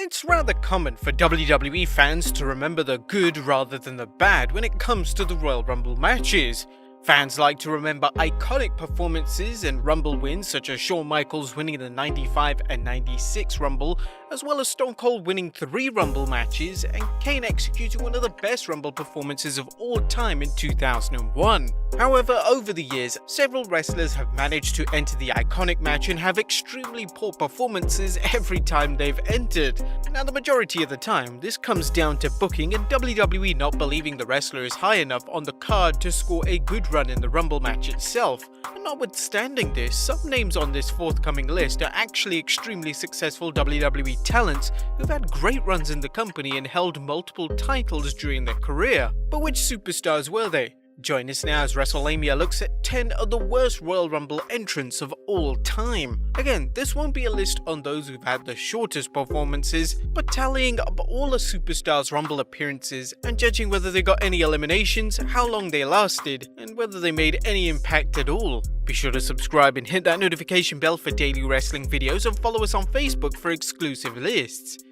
It's rather common for WWE fans to remember the good rather than the bad when it comes to the Royal Rumble matches. Fans like to remember iconic performances and Rumble wins such as Shawn Michaels winning the 95 and 96 Rumble, as well as Stone Cold winning 3 Rumble matches and Kane executing one of the best Rumble performances of all time in 2001. However, over the years, several wrestlers have managed to enter the iconic match and have extremely poor performances every time they've entered. Now, the majority of the time, this comes down to booking and WWE not believing the wrestler is high enough on the card to score a good run in the Rumble match itself. And notwithstanding this, some names on this forthcoming list are actually extremely successful WWE talents who've had great runs in the company and held multiple titles during their career. But which superstars were they? Join us now as Wrestlelamia looks at 10 of the worst Royal Rumble entrants of all time. Again, this won't be a list on those who've had the shortest performances, but tallying up all a superstar's Rumble appearances and judging whether they got any eliminations, how long they lasted, and whether they made any impact at all. Be sure to subscribe and hit that notification bell for daily wrestling videos and follow us on Facebook for exclusive lists.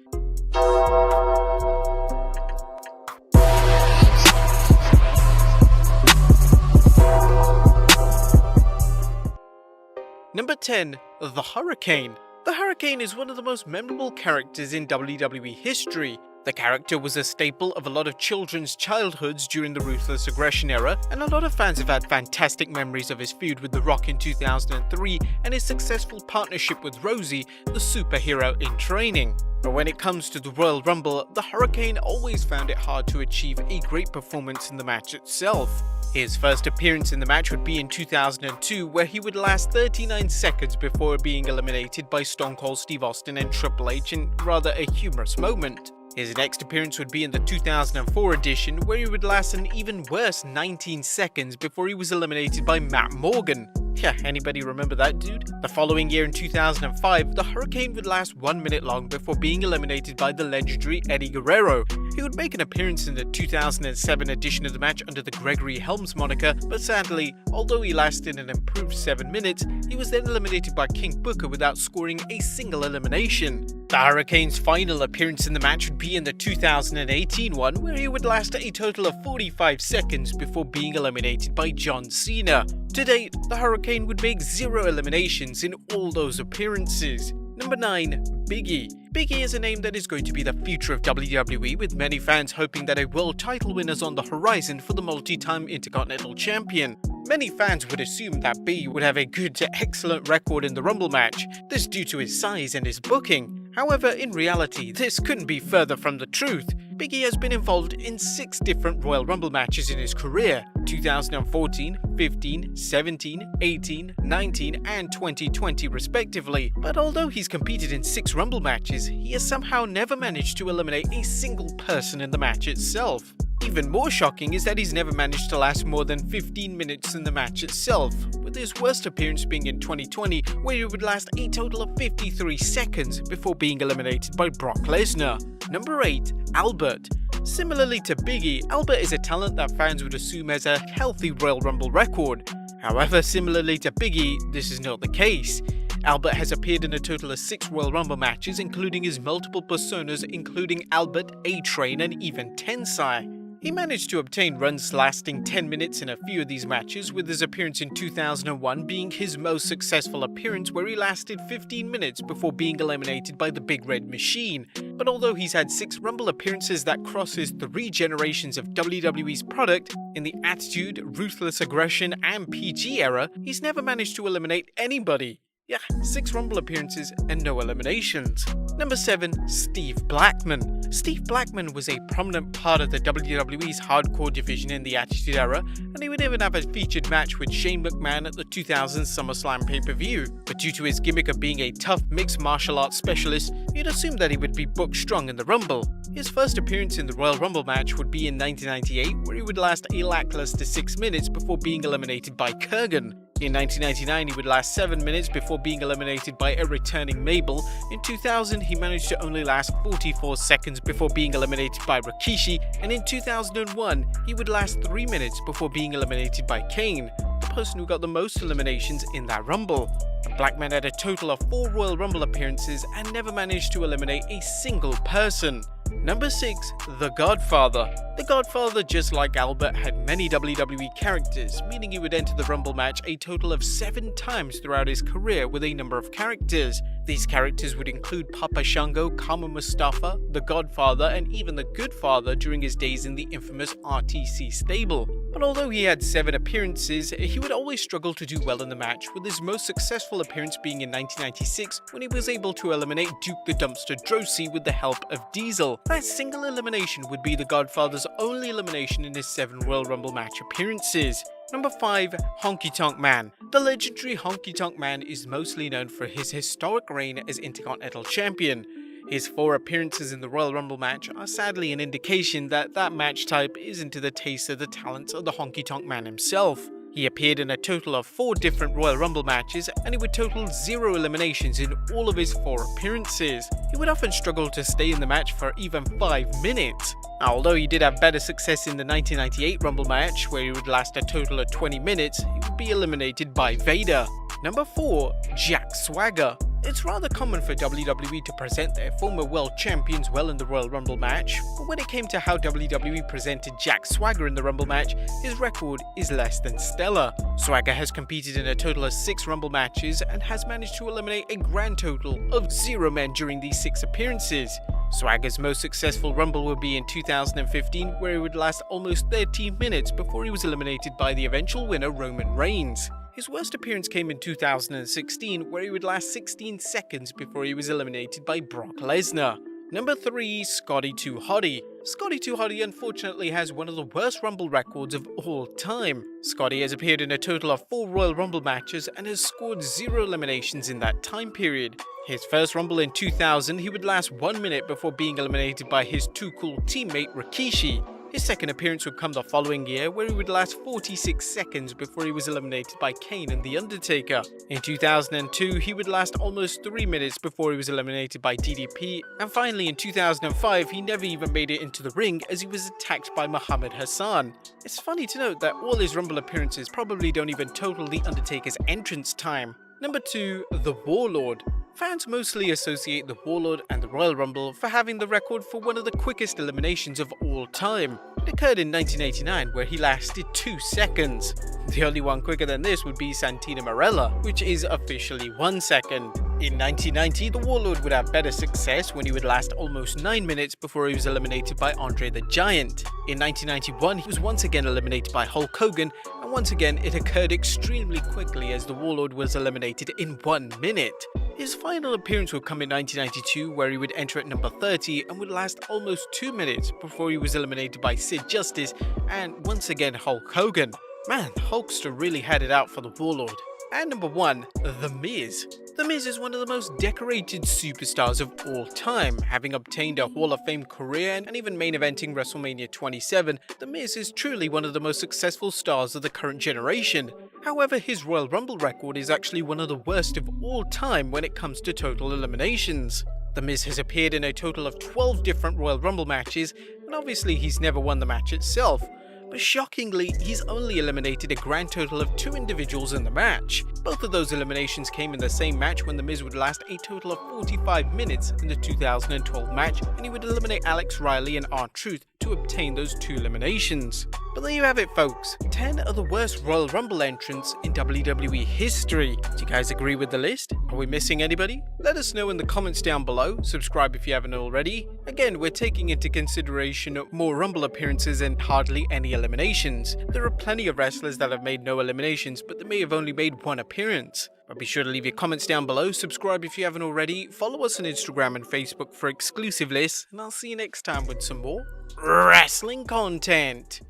Number 10. The Hurricane. The Hurricane is one of the most memorable characters in WWE history. The character was a staple of a lot of children's childhoods during the Ruthless Aggression era, and a lot of fans have had fantastic memories of his feud with The Rock in 2003 and his successful partnership with Rosie, the superhero in training. But when it comes to the Royal Rumble, the Hurricane always found it hard to achieve a great performance in the match itself. His first appearance in the match would be in 2002, where he would last 39 seconds before being eliminated by Stone Cold Steve Austin and Triple H in rather a humorous moment. His next appearance would be in the 2004 edition, where he would last an even worse 19 seconds before he was eliminated by Matt Morgan. Yeah, anybody remember that dude? The following year in 2005, the Hurricane would last 1 minute long before being eliminated by the legendary Eddie Guerrero. He would make an appearance in the 2007 edition of the match under the Gregory Helms moniker, but sadly, although he lasted an improved 7 minutes, he was then eliminated by King Booker without scoring a single elimination. The Hurricane's final appearance in the match would be in the 2018 one, where he would last a total of 45 seconds before being eliminated by John Cena. To date, the Hurricane would make 0 eliminations in all those appearances. Number 9. Big E. Big E is a name that is going to be the future of WWE, with many fans hoping that a world title win is on the horizon for the multi-time Intercontinental Champion. Many fans would assume that Big E would have a good to excellent record in the Rumble match, this due to his size and his booking. However, in reality, this couldn't be further from the truth. Big E has been involved in 6 different Royal Rumble matches in his career: 2014, 15, 17, 18, 19, and 2020 respectively. But although he's competed in 6 Rumble matches, he has somehow never managed to eliminate a single person in the match itself. Even more shocking is that he's never managed to last more than 15 minutes in the match itself, with his worst appearance being in 2020, where he would last a total of 53 seconds before being eliminated by Brock Lesnar. Number 8. Albert. Similarly to Big E, Albert is a talent that fans would assume has a healthy Royal Rumble record. However, similarly to Big E, this is not the case. Albert has appeared in a total of 6 Royal Rumble matches, including his multiple personas including Albert, A-Train, and even Tensai. He managed to obtain runs lasting 10 minutes in a few of these matches, with his appearance in 2001 being his most successful appearance, where he lasted 15 minutes before being eliminated by the Big Red Machine. But although he's had 6 Rumble appearances that crosses 3 generations of WWE's product, in the Attitude, Ruthless Aggression, and PG era, he's never managed to eliminate anybody. Yeah, 6 Rumble appearances and no eliminations. Number 7. Steve Blackman. Steve Blackman was a prominent part of the WWE's hardcore division in the Attitude Era, and he would even have a featured match with Shane McMahon at the 2000 SummerSlam pay-per-view. But due to his gimmick of being a tough mixed martial arts specialist, you'd assume that he would be booked strong in the Rumble. His first appearance in the Royal Rumble match would be in 1998, where he would last a lackluster 6 minutes before being eliminated by Kurgan. In 1999, he would last 7 minutes before being eliminated by a returning Mabel. In 2000, he managed to only last 44 seconds before being eliminated by Rikishi, and in 2001, he would last 3 minutes before being eliminated by Kane. The person who got the most eliminations in that Rumble. Blackman had a total of 4 Royal Rumble appearances and never managed to eliminate a single person. Number 6. The Godfather. The Godfather, just like Albert, had many WWE characters, meaning he would enter the Rumble match a total of 7 times throughout his career with a number of characters. These characters would include Papa Shango, Kama Mustafa, the Godfather, and even the Good Father during his days in the infamous RTC stable. But although he had 7 appearances, he would always struggle to do well in the match, with his most successful appearance being in 1996 when he was able to eliminate Duke the Dumpster Droese with the help of Diesel. That single elimination would be the Godfather's only elimination in his 7 Royal Rumble match appearances. Number 5. Honky Tonk Man. The legendary Honky Tonk Man is mostly known for his historic reign as Intercontinental Champion. His 4 appearances in the Royal Rumble match are sadly an indication that that match type isn't to the taste of the talents of the Honky Tonk Man himself. He appeared in a total of 4 different Royal Rumble matches, and he would total 0 eliminations in all of his 4 appearances. He would often struggle to stay in the match for even 5 minutes. Now, although he did have better success in the 1998 Rumble match, where he would last a total of 20 minutes, he would be eliminated by Vader. Number 4. Jack Swagger. It's rather common for WWE to present their former world champions well in the Royal Rumble match, but when it came to how WWE presented Jack Swagger in the Rumble match, his record is less than stellar. Swagger has competed in a total of 6 Rumble matches and has managed to eliminate a grand total of 0 men during these 6 appearances. Swagger's most successful Rumble would be in 2015, where he would last almost 13 minutes before he was eliminated by the eventual winner Roman Reigns. His worst appearance came in 2016, where he would last 16 seconds before he was eliminated by Brock Lesnar. Number 3. Scotty Tuhari. Scotty Tuhari unfortunately has one of the worst Rumble records of all time. Scotty has appeared in a total of 4 Royal Rumble matches and has scored 0 eliminations in that time period. His first Rumble in 2000, he would last 1 minute before being eliminated by his Too Cool teammate Rikishi. His second appearance would come the following year, where he would last 46 seconds before he was eliminated by Kane and The Undertaker. In 2002, he would last almost 3 minutes before he was eliminated by DDP, and finally in 2005, he never even made it into the ring as he was attacked by Muhammad Hassan. It's funny to note that all his Rumble appearances probably don't even total The Undertaker's entrance time. Number 2. The Warlord. Fans mostly associate the Warlord and the Royal Rumble for having the record for one of the quickest eliminations of all time. It occurred in 1989, where he lasted 2 seconds. The only one quicker than this would be Santina Marella, which is officially 1 second. In 1990, the Warlord would have better success when he would last almost 9 minutes before he was eliminated by Andre the Giant. In 1991, he was once again eliminated by Hulk Hogan, and once again it occurred extremely quickly as the Warlord was eliminated in 1 minute. His final appearance would come in 1992, where he would enter at number 30 and would last almost 2 minutes before he was eliminated by Sid Justice and once again Hulk Hogan. Man, Hulkster really had it out for the Warlord. And number 1, The Miz. The Miz is one of the most decorated superstars of all time. Having obtained a Hall of Fame career and even main eventing WrestleMania 27, The Miz is truly one of the most successful stars of the current generation. However, his Royal Rumble record is actually one of the worst of all time when it comes to total eliminations. The Miz has appeared in a total of 12 different Royal Rumble matches, and obviously he's never won the match itself. But shockingly, he's only eliminated a grand total of 2 individuals in the match. Both of those eliminations came in the same match when The Miz would last a total of 45 minutes in the 2012 match, and he would eliminate Alex Riley and R-Truth to obtain those 2 eliminations. But there you have it, folks. 10 of the worst Royal Rumble entrants in WWE history. Do you guys agree with the list? Are we missing anybody? Let us know in the comments down below. Subscribe if you haven't already. Again, we're taking into consideration more Rumble appearances and hardly any eliminations. There are plenty of wrestlers that have made no eliminations, but they may have only made 1 appearance. But be sure to leave your comments down below, subscribe if you haven't already, follow us on Instagram and Facebook for exclusive lists, and I'll see you next time with some more wrestling content.